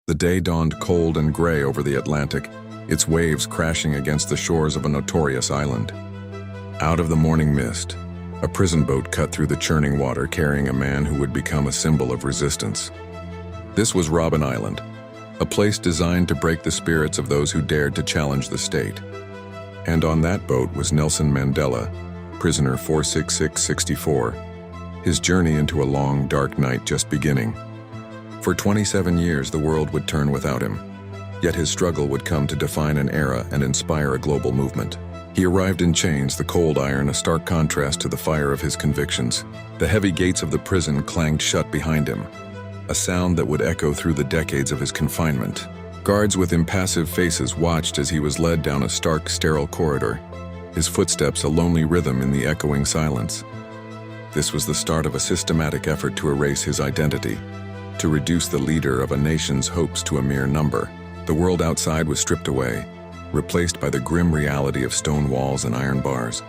The day dawned cold and gray over the Atlantic, its waves crashing against the shores of a notorious island. Out of the morning mist, a prison boat cut through the churning water carrying a man who would become a symbol of resistance. This was Robben Island, a place designed to break the spirits of those who dared to challenge the state. And on that boat was Nelson Mandela, prisoner 46664, his journey into a long, dark night just beginning. For 27 years, the world would turn without him, yet his struggle would come to define an era and inspire a global movement. He arrived in chains, the cold iron a stark contrast to the fire of his convictions. The heavy gates of the prison clanged shut behind him, a sound that would echo through the decades of his confinement. Guards with impassive faces watched as he was led down a stark, sterile corridor, his footsteps a lonely rhythm in the echoing silence. This was the start of a systematic effort to erase his identity, to reduce the leader of a nation's hopes to a mere number. The world outside was stripped away, replaced by the grim reality of stone walls and iron bars.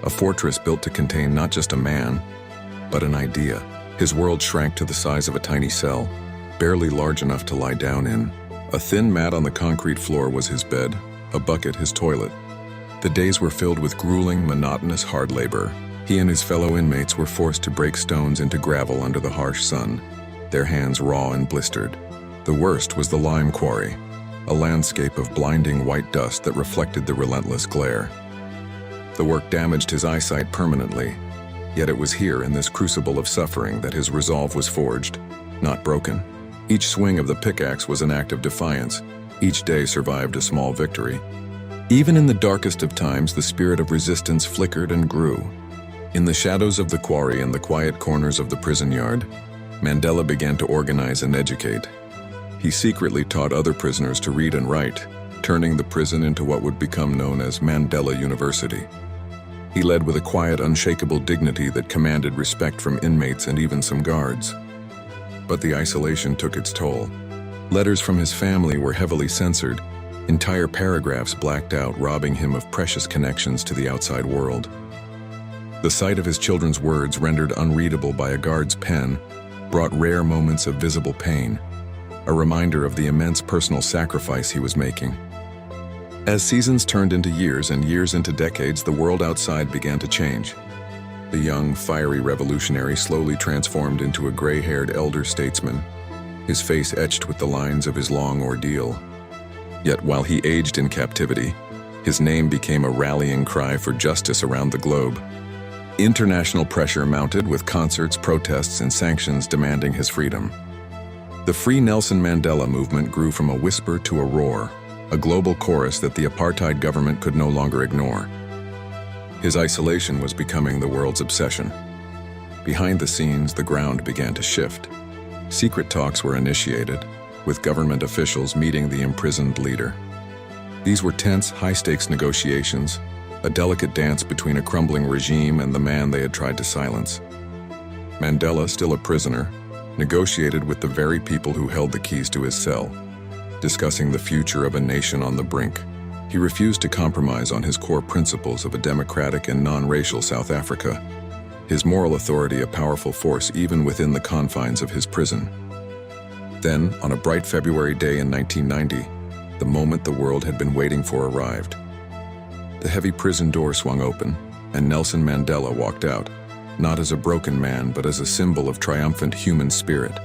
A fortress built to contain not just a man, but an idea. His world shrank to the size of a tiny cell, barely large enough to lie down in. A thin mat on the concrete floor was his bed, a bucket his toilet. The days were filled with grueling, monotonous hard labor. He and his fellow inmates were forced to break stones into gravel under the harsh sun, their hands raw and blistered. The worst was the lime quarry, a landscape of blinding white dust that reflected the relentless glare. The work damaged his eyesight permanently, yet it was here in this crucible of suffering that his resolve was forged, not broken. Each swing of the pickaxe was an act of defiance. Each day survived a small victory. Even in the darkest of times, the spirit of resistance flickered and grew. In the shadows of the quarry and the quiet corners of the prison yard, Mandela began to organize and educate. He secretly taught other prisoners to read and write, turning the prison into what would become known as Mandela University. He led with a quiet, unshakable dignity that commanded respect from inmates and even some guards. But the isolation took its toll. Letters from his family were heavily censored, entire paragraphs blacked out, robbing him of precious connections to the outside world. The sight of his children's words, rendered unreadable by a guard's pen, brought rare moments of visible pain, a reminder of the immense personal sacrifice he was making. As seasons turned into years and years into decades, the world outside began to change. The young, fiery revolutionary slowly transformed into a gray-haired elder statesman, his face etched with the lines of his long ordeal. Yet while he aged in captivity, his name became a rallying cry for justice around the globe. International pressure mounted, with concerts, protests, and sanctions demanding his freedom. The Free Nelson Mandela movement grew from a whisper to a roar, a global chorus that the apartheid government could no longer ignore. His isolation was becoming the world's obsession. Behind the scenes, the ground began to shift. Secret talks were initiated, with government officials meeting the imprisoned leader. These were tense, high-stakes negotiations, a delicate dance between a crumbling regime and the man they had tried to silence. Mandela, still a prisoner, negotiated with the very people who held the keys to his cell, discussing the future of a nation on the brink. He refused to compromise on his core principles of a democratic and non-racial South Africa, his moral authority a powerful force even within the confines of his prison. Then, on a bright February day in 1990, the moment the world had been waiting for arrived. The heavy prison door swung open, and Nelson Mandela walked out, not as a broken man, but as a symbol of triumphant human spirit.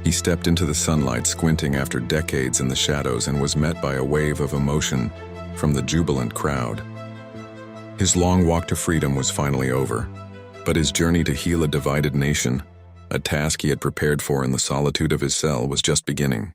He stepped into the sunlight, squinting after decades in the shadows, and was met by a wave of emotion from the jubilant crowd. His long walk to freedom was finally over, but his journey to heal a divided nation, a task he had prepared for in the solitude of his cell, was just beginning.